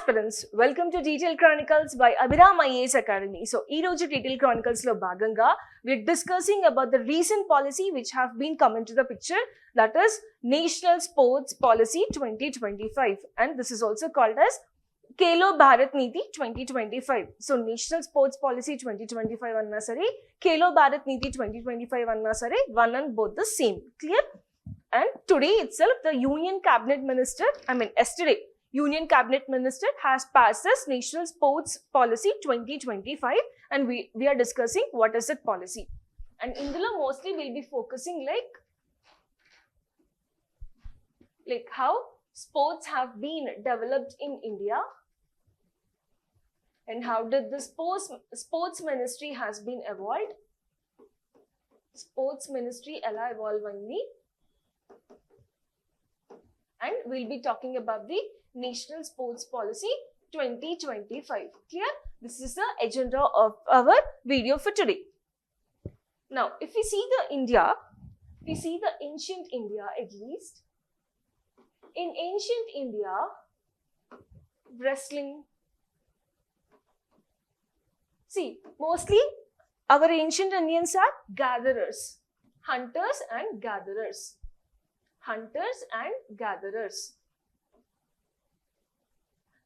aspirants, welcome to Detail Chronicles by Abhiram IAS Academy. So, ee roju Detail Chronicles lo bhaganga we're discussing about the recent policy which have been come into the picture, that is National Sports Policy 2025, and this is also called as Khelo Bharat Niti 2025. So, National Sports Policy 2025 anna sare, Khelo Bharat Niti 2025 anna sare, one and both the same. Clear? And today itself, the Union Cabinet Minister, yesterday, Union Cabinet Minister has passed this National Sports Policy 2025, and we are discussing what is that policy. And indulo mostly we'll be focusing like how sports have been developed in India, and how did the sports ministry has been evolved. Sports ministry ela evolve ayindi, and we'll be talking about the National Sports Policy 2025. Clear? This is the agenda of our video for today. Now, if we see the ancient India at least. In ancient India, wrestling. See, mostly our ancient Indians are gatherers, hunters and gatherers. Hunters and gatherers.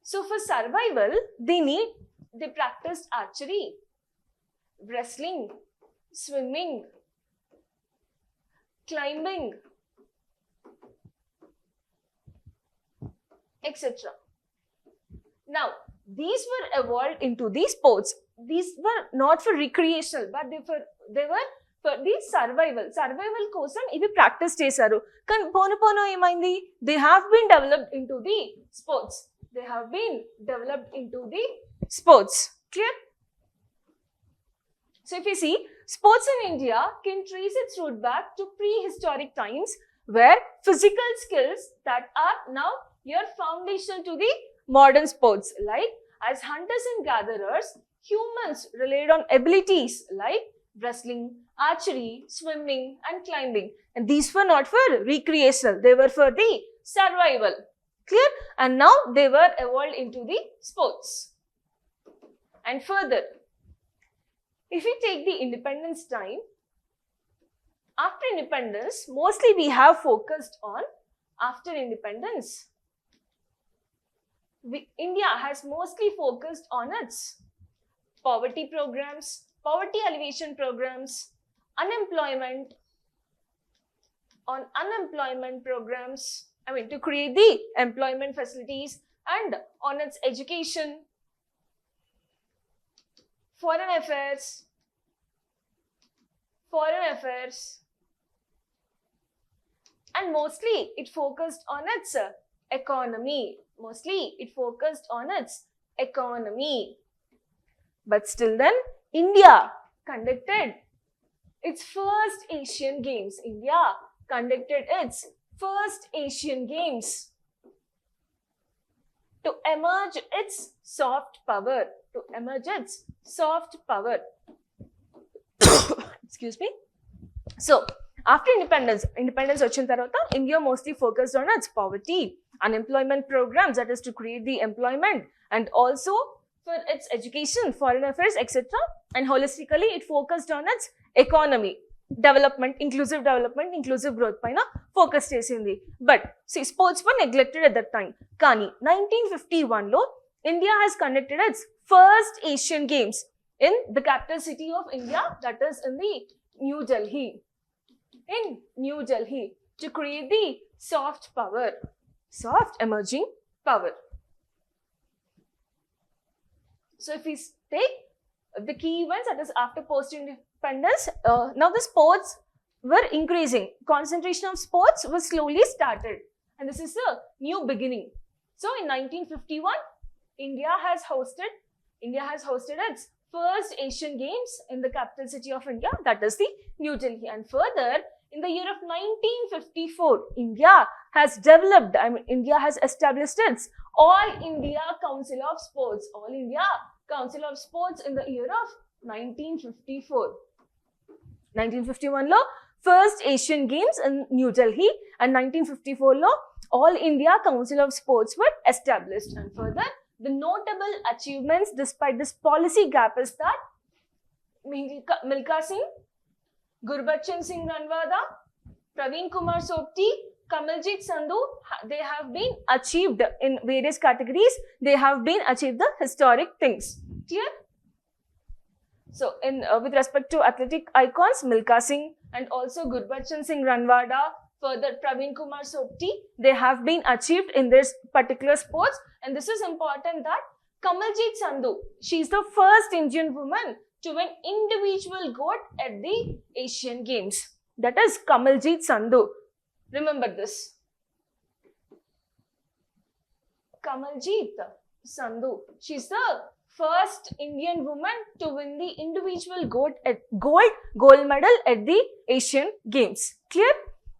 So for survival, they practiced archery, wrestling, swimming, climbing, etc. Now, these were evolved into these sports. These were not for recreational, but they were for the survival కోసం ఇవి practice చేశారు. కానీ పోను ఏమైంది, they have been developed into the sports. Clear? So if you see, sports in India can trace its root back to prehistoric times, where physical skills that are now here foundational to the modern sports. Like as hunters and gatherers, humans relied on abilities like wrestling, archery, swimming and climbing, and these were not for recreational, they were for the survival. Clear? And now they were evolved into the sports. And further, if we take the independence time, after independence, mostly we have focused on after independence. India has mostly focused on its poverty programs, poverty alleviation programs, unemployment programs, to create the employment facilities, and on its education, foreign affairs, and mostly it focused on its economy. But still then, India conducted its first Asian Games. To emerge its soft power. Excuse me. So, after independence వచ్చిన తర్వాత, India mostly focused on its poverty, unemployment programs, that is to create the employment, and also for its education, foreign affairs, etc. And holistically, it focused on its economy, development, inclusive growth paina focus chesindi. But see, sports were neglected at that time. Kani 1951 lo India has conducted its first Asian Games in the capital city of India, that is in the New Delhi, to create the soft emerging power. So if we take the key events, that is after post-independence, now the sports were increasing. Concentration of sports was slowly started, and this is a new beginning. So in 1951, India has hosted its first Asian Games in the capital city of India, that is the New Delhi. And further, in the year of 1954, India has established its All India Council of Sports. In the year of 1954. 1951 lo first Asian Games in New Delhi, and 1954 lo All India Council of Sports were established. And further, The notable achievements despite this policy gap is that Milkha Singh, Gurbachan Singh Ranwada, Praveen Kumar Sopti, Kamaljeet Sandhu, they have been achieved in various categories. They have been achieved the historic things. Clear? So, with respect to athletic icons, Milkha Singh and also Gurbachan Singh Ranwada, further Praveen Kumar Sopti, they have been achieved in this particular sports. And this is important that Kamaljeet Sandhu, she is the first Indian woman to win individual gold at the Asian Games. That is Kamaljeet Sandhu. Remember this. Kamaljeet Sandhu. She is the first Indian woman to win the individual gold medal at the Asian Games. Clear?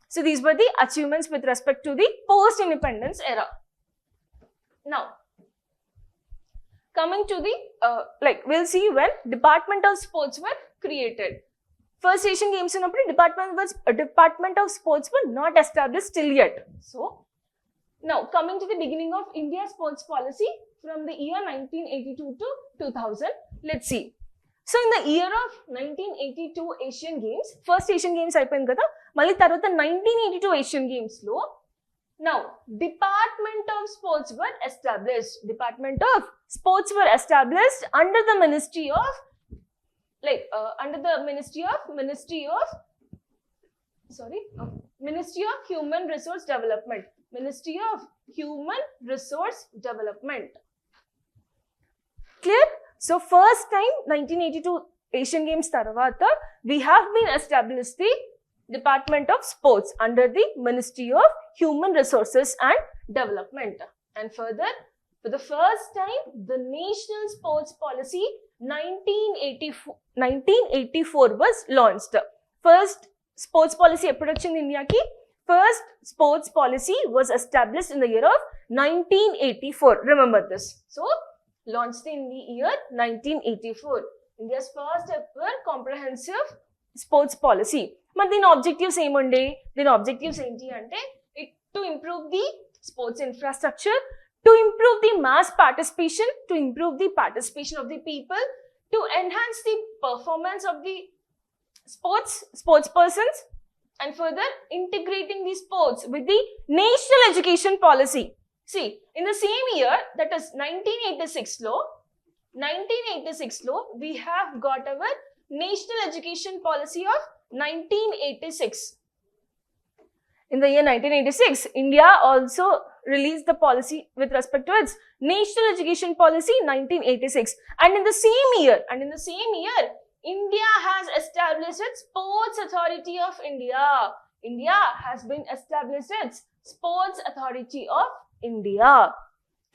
So these were the achievements with respect to the post-independence era. Now, coming to the, we'll see when Department of Sports were created. First Asian Games in Department of Sports were not established till yet. So, now coming to the beginning of India's sports policy from the year 1982 to 2000, let's see. So, in the year of 1982 Asian Games, first Asian Games అయిపోయింది కదా, మళ్ళీ తర్వాత 1982 Asian Games లో now Department of Sports were established. Department of Sports were established under the Ministry of Ministry of Human Resource Development. Ministry of Human Resource Development. Clear? So first time 1982 Asian Games tarvata we have been established the Department of Sports under the Ministry of Human Resources and Development. And further, for the first time, the National Sports Policy 1984 was launched. First sports policy approach in India ki first sports policy was established in the year of 1984. Remember this. So, launched in the year 1984. India's first ever comprehensive sports policy. But then objectives ఏముండే? Then objectives ఏంటి అంటే to improve the sports infrastructure, to improve the mass participation, to improve the participation of the people, to enhance the performance of the sports persons, and further integrating the sports with the national education policy. See, in the same year, that is 1986 law, we have got our national education policy of 1986. In the year 1986, India also released the policy with respect to its national education policy 1986. And in the same year, India has established its Sports Authority of India. India has been established its Sports Authority of India.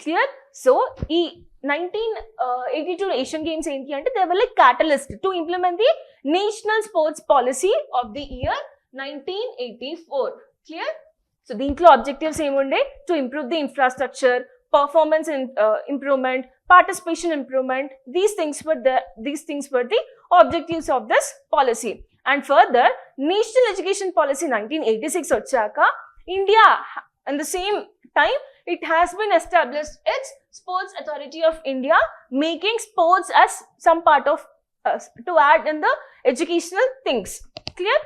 Clear? So, 1982 Asian Games enti ante they were like catalyst to implement the national sports policy of the year 1984. Clear? So, దీంట్లో objectives ఏముండే? To improve the infrastructure, performance improvement, participation improvement. These things were the objectives of this policy. And further, National Education Policy 1986 వచ్చాక India, in the same time, it has been established its Sports Authority of India, making sports as some part of to add in the educational things. Clear?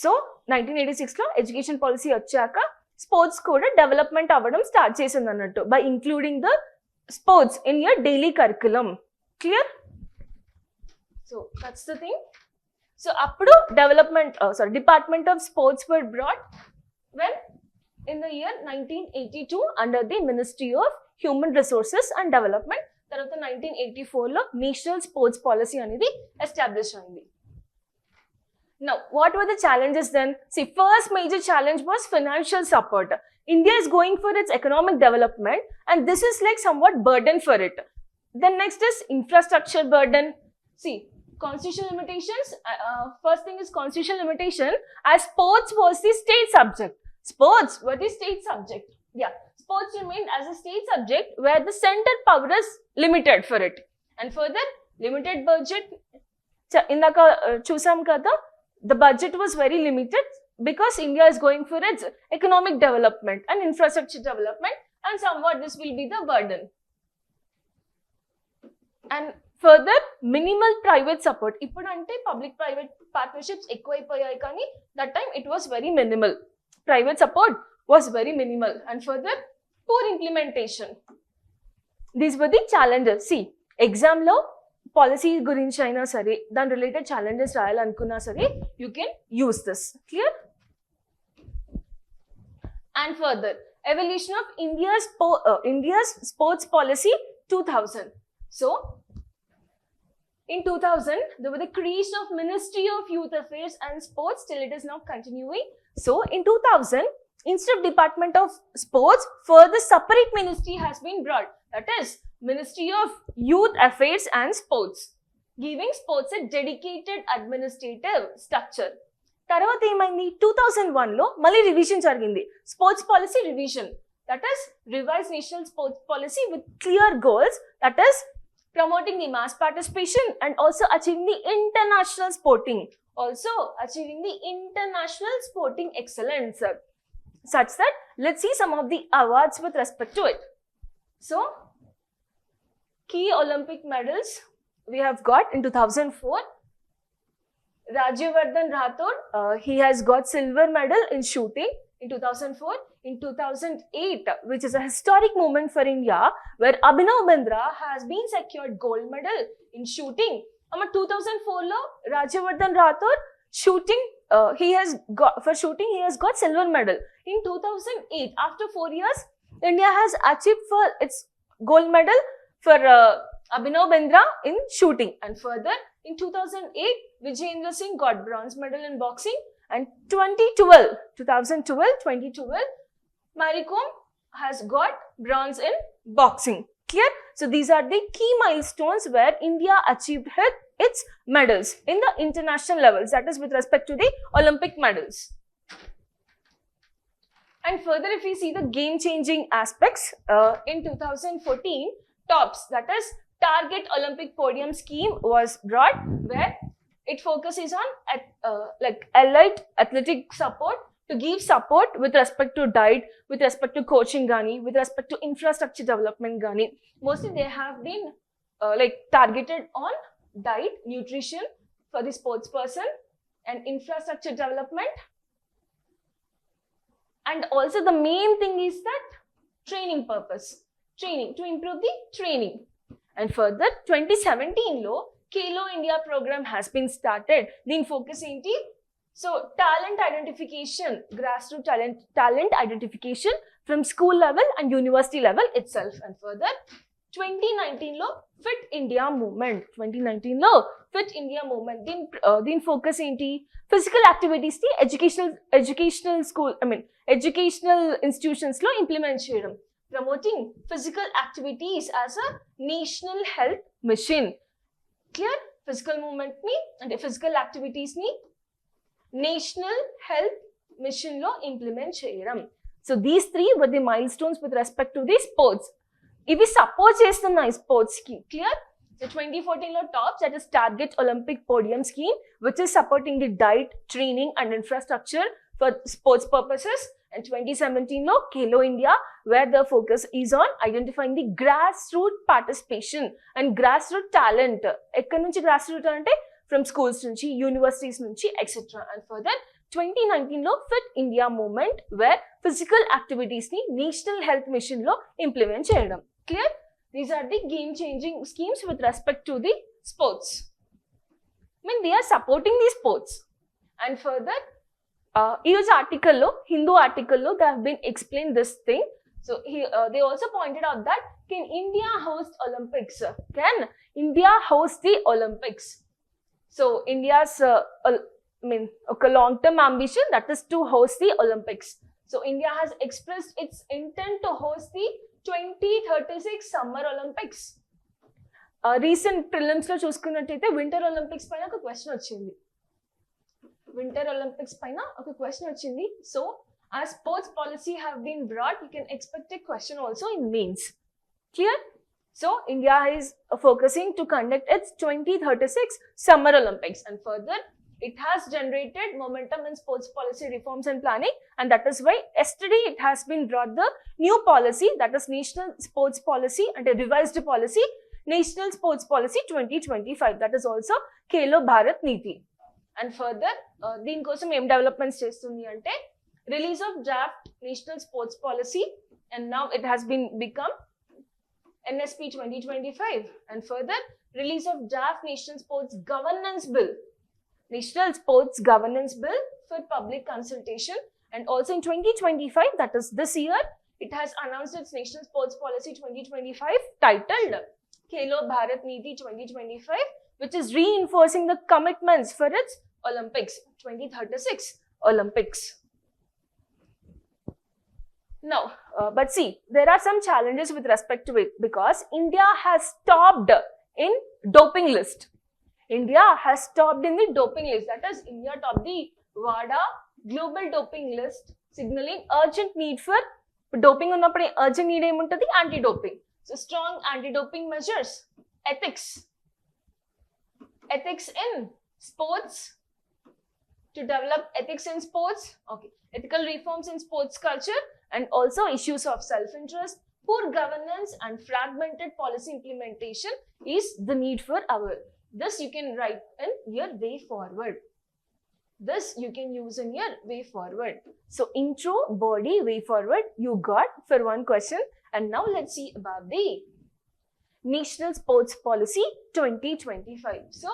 So 1986 లో education policy వచ్చాక sports కూడా development అవ్వడం start చేసింది అన్నట్టు by including the sports in your daily curriculum. Clear? So that's the thing. So అప్పుడు department of sports were brought when in the year 1982 under the Ministry of Human Resources and Development. తర్వాత 1984 లో national sports policy అనేది establish అయింది. Now, what were the challenges then? See, first major challenge was financial support. India is going for its economic development and this is like somewhat burden for it. Then next is infrastructure burden. See, constitutional limitations. First thing is constitutional limitation as sports was the state subject. Sports were the state subject. Yeah, sports remained as a state subject where the central power is limited for it. And further, limited budget. Indaka chusam kada, the budget was very limited because India is going for its economic development and infrastructure development, and somewhat this will be the burden. And further, minimal private support. ఇప్పుడంటే public private partnerships ఎక్కువైపోయాయి కానీ that time it was very minimal. Private support was very minimal. And further, poor implementation. These were the challenges. See, exam లో policy గురించి అయినా సరే దాని related challenges రాయాలనుకున్నా సరే you can use this. Clear? And further, evolution of India's sports policy 2000. So, in 2000, there was the creation of Ministry of Youth Affairs and Sports till it is now continuing. So, in 2000, instead of Department of Sports, further separate ministry has been brought. That is Ministry of Youth Affairs and Sports, giving sports a dedicated administrative structure. తర్వాత ఏమైంది 2001లో మళ్ళీ revision జరిగింది, sports policy revision. That is revise national sports policy with clear goals, that is promoting the mass participation and also achieving the international sporting excellence, such that let's see some of the awards with respect to it. So key Olympic medals we have got in 2004. Rajyavardhan Rathod, he has got silver medal in shooting in 2004. In 2008, which is a historic moment for India, where Abhinav Bindra has been secured gold medal in shooting. 2004 lo Rajyavardhan Rathod shooting, he has got silver medal. In 2008, after 4 years, India has achieved for its gold medal for Abhinav Bindra in shooting. And further, in 2008, Vijayendra Singh got bronze medal in boxing. And 2012, Mary Kom has got bronze in boxing. Clear? So these are the key milestones where India achieved its medals in the international levels, that is with respect to the Olympic medals. And further, if we see the game-changing aspects, in 2014, TOPS, that is Target Olympic Podium Scheme, was brought, where it focuses on like elite athletic support, to give support with respect to diet, with respect to coaching gani, with respect to infrastructure development gani. Mostly they have been like targeted on diet, nutrition for the sports person and infrastructure development. And also the main thing is that training purpose, training to improve the training. And further, 2017 lo Khelo India program has been started. Then focus enti, so talent identification, grassroots talent identification from school level and university level itself. And further, 2019 lo Fit India movement. 2019 lo Fit India movement. Then focus enti, physical activities the educational institutions lo implement cheyadam, promoting physical activities as a national health mission. Clear? Physical movement ni and physical activities ni national health mission lo implement cheyadam. So these three were the milestones with respect to the sports. Ivi support chestunna sports ki. Clear? So 2014 lo TOPS, that is Target Olympic Podium Scheme, which is supporting the diet, training and infrastructure for sports purposes. And 2017 lo Khelo India, where the focus is on identifying the grassroots participation and grassroots talent. Ekkadi nunchi grassroots ante from schools nunchi, universities nunchi, etc. And further, 2019 lo Fit India movement, where physical activities ni national health mission lo implement cheyadam. Clear? These are the game changing schemes with respect to the sports. I mean, they are supporting the sports. And further, ఈరోజు ఆర్టికల్లో, హిందూ ఆర్టికల్లో they have been explain this thing. So they also pointed out that can India host Olympics? Can India host the Olympics? So India's a long-term ambition, that is to host the Olympics. So India has expressed its intent to host the 2036 Summer Olympics. Recent prelims లో చూసుకున్నట్టయితే Winter Olympics పైన ఒక question వచ్చింది. Winter Olympics paina oka question vachindi. So as sports policy have been brought, you can expect a question also in mains. Clear? So India is focusing to conduct its 2036 Summer Olympics. And further, it has generated momentum in sports policy reforms and planning, and that is why yesterday it has been brought the new policy, that is National Sports Policy and a revised policy National Sports Policy 2025, that is also Khelo Bharat Niti. And further, దీనికోసం ఏం developments చేస్తుంది అంటే release of draft National Sports Policy, and now it has been become NSP 2025. And further, release of draft National Sports Governance Bill, National Sports Governance Bill for public consultation. And also in 2025, that is this year, it has announced its National Sports Policy 2025 titled Khelo Bharat Niti 2025, which is reinforcing the commitments for its Olympics, 2036 Olympics. Now, but see, there are some challenges with respect to it because India has stopped in doping list. India has stopped in the doping list. That is, India topped the WADA global doping list, signaling urgent need for doping. Unnappude urgent need emuntadi anti-doping. So strong anti-doping measures, ethics in sports, to develop ethics in sports, okay, ethical reforms in sports culture, and also issues of self-interest, poor governance and fragmented policy implementation is the need for our. This you can write in your way forward. This you can use in your way forward. So intro, body, way forward you got for one question. And now let's see about the National Sports Policy 2025. So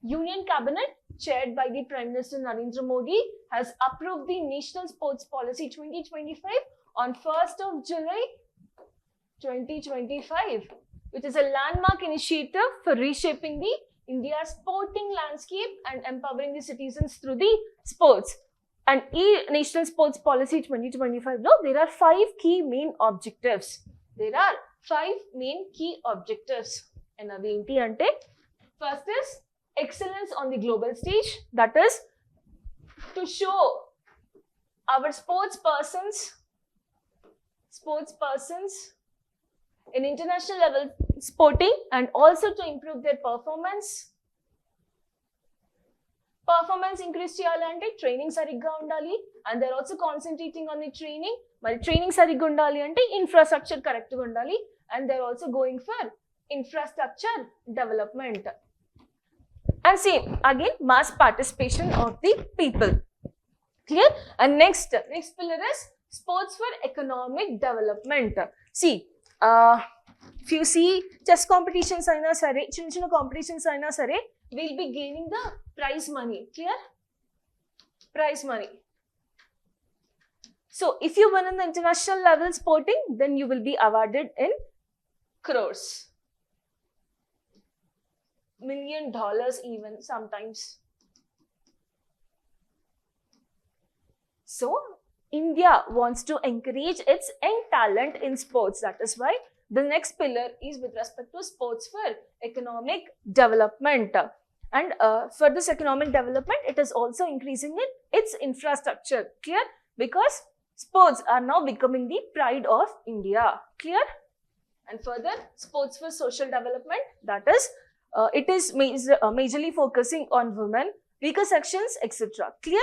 Union Cabinet, chaired by the Prime Minister Narendra Modi, has approved the National Sports Policy 2025 on 1st of July 2025, which is a landmark initiative for reshaping the India's sporting landscape and empowering the citizens through the sports. And National Sports Policy 2025, no, there are 5 key main objectives. There are 5 main key objectives. And aventi ante, first is excellence on the global stage, that is to show our sports persons in international level sporting, and also to improve their performance increase cheyalante training sarigga undali, and they're also concentrating on the training. Mari training sarigga undali ante infrastructure correct ga undali, and they're also going for infrastructure development. And same again, mass participation of the people. Clear? And next pillar is sports for economic development. See, if you see chess competitions aina sare, chinna competitions aina sare, we'll be gaining the prize money. Clear? Prize money. So if you win in the international level sporting, then you will be awarded in crores, $1 million even sometimes. So India wants to encourage its young talent in sports. That is why the next pillar is with respect to sports for economic development. And for this economic development, it is also increasing its infrastructure. Clear? Because sports are now becoming the pride of India. Clear? And further, sports for social development, that is, it is majorly focusing on women, weaker sections, etc. Clear?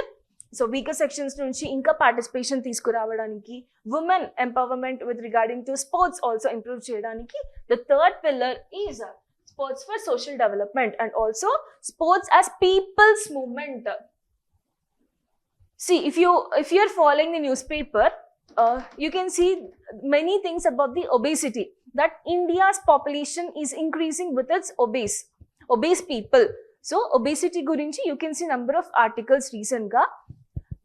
So weaker sections nunchi inka participation తీసుకురావడానికి, women empowerment with regarding to sports also improve cheyadaniki. The third pillar is sports for social development, and also sports as people's movement. See, if you're following the newspaper, you can see many things about the obesity, that India's population is increasing with its obese people. So obesity gurinchi you can see number of articles recent ga.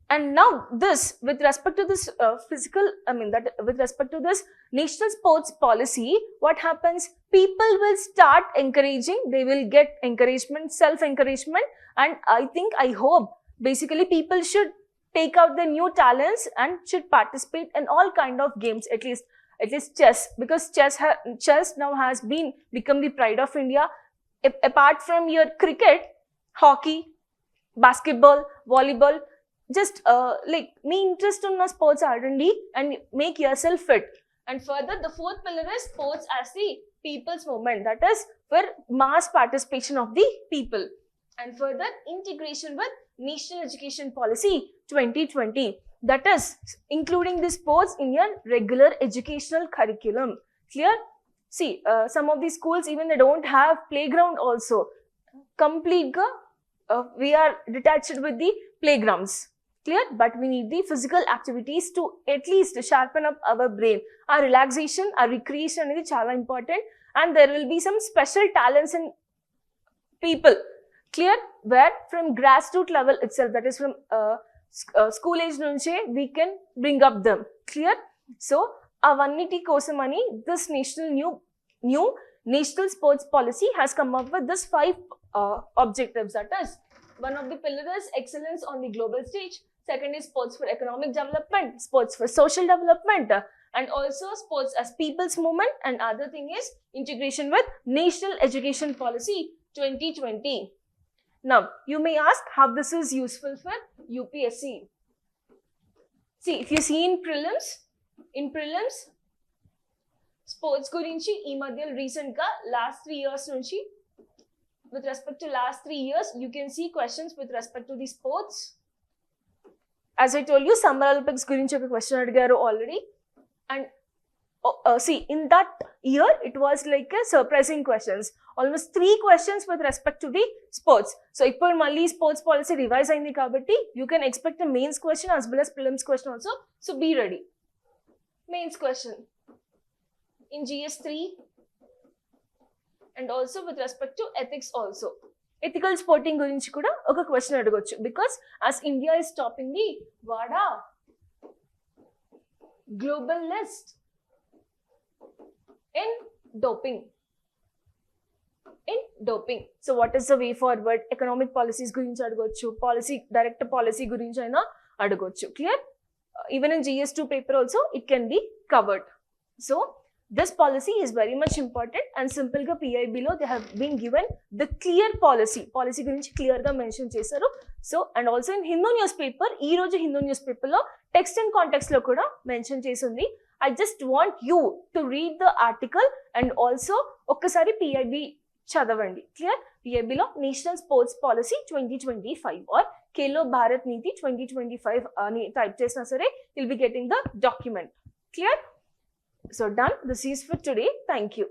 And now this, with respect to this with respect to this National Sports Policy, what happens? People will start encouraging, they will get encouragement, self-encouragement, and I hope basically people should take out the new talents and should participate in all kind of games, at least chess, because chess now has become the pride of India. Apart from your cricket, hockey, basketball, volleyball, just like me interest in sports ardandi and make yourself fit. And further, the fourth pillar is sports as the people's movement, that is for mass participation of the people. And further, integration with National Education Policy 2020, that is including the sports in your regular educational curriculum. Clear? See, some of these schools even they don't have playground also. Complete we are detached with the playgrounds. Clear? But we need the physical activities to at least sharpen up our brain. Our relaxation, our recreation is chala important, and there will be some special talents in people. Clear? Where from grassroots level itself, that is from school age nunche we can bring up them. Clear? So avanniti kosamani this new national sports policy has come up with this 5 objectives. That is, one of the pillars is excellence on the global stage. Second is sports for economic development, sports for social development, and also sports as people's movement. And other thing is integration with National Education Policy 2020. Now, you may ask how this is useful for UPSC. See, if you see in prelims, sports gurinchi ee madhyalo recent ga last 3 years nunchi, with respect to last 3 years, you can see questions with respect to the sports. As I told you, Summer Olympics gurinchi oka question adigaru already. And see, in that year, it was like a surprising questions. Almost 3 questions with respect to the sports. So, ippudu malli sports policy revise ayindi kabatti, you can expect a mains question as well as prelims question also. So, be ready. Mains question in GS3 and also with respect to ethics also. Ethical sporting gurinchi kuda oka question adigochu, because as India is topping the WADA global list in doping. So what is the way forward? Economic policies gurinchi adigochu, policy direct policy gurinchi aina adigochu. Clear? Even in GS2 paper also it can be covered. So this policy is very much important, and simple ga PIB lo they have been given the clear policy gurinchi clear ga mention chesaru. So, and also in Hindu newspaper, ee roju Hindu newspaper lo text and context lo kuda mention chesundi. I just want you to read the article and also okkasari PIB chadavandi. Clear? PIB lo National Sports Policy 2025 or Khelo Bharat Niti 2025 ani type chesina sare, you'll be getting the document. Clear? So done. This is for today. Thank you.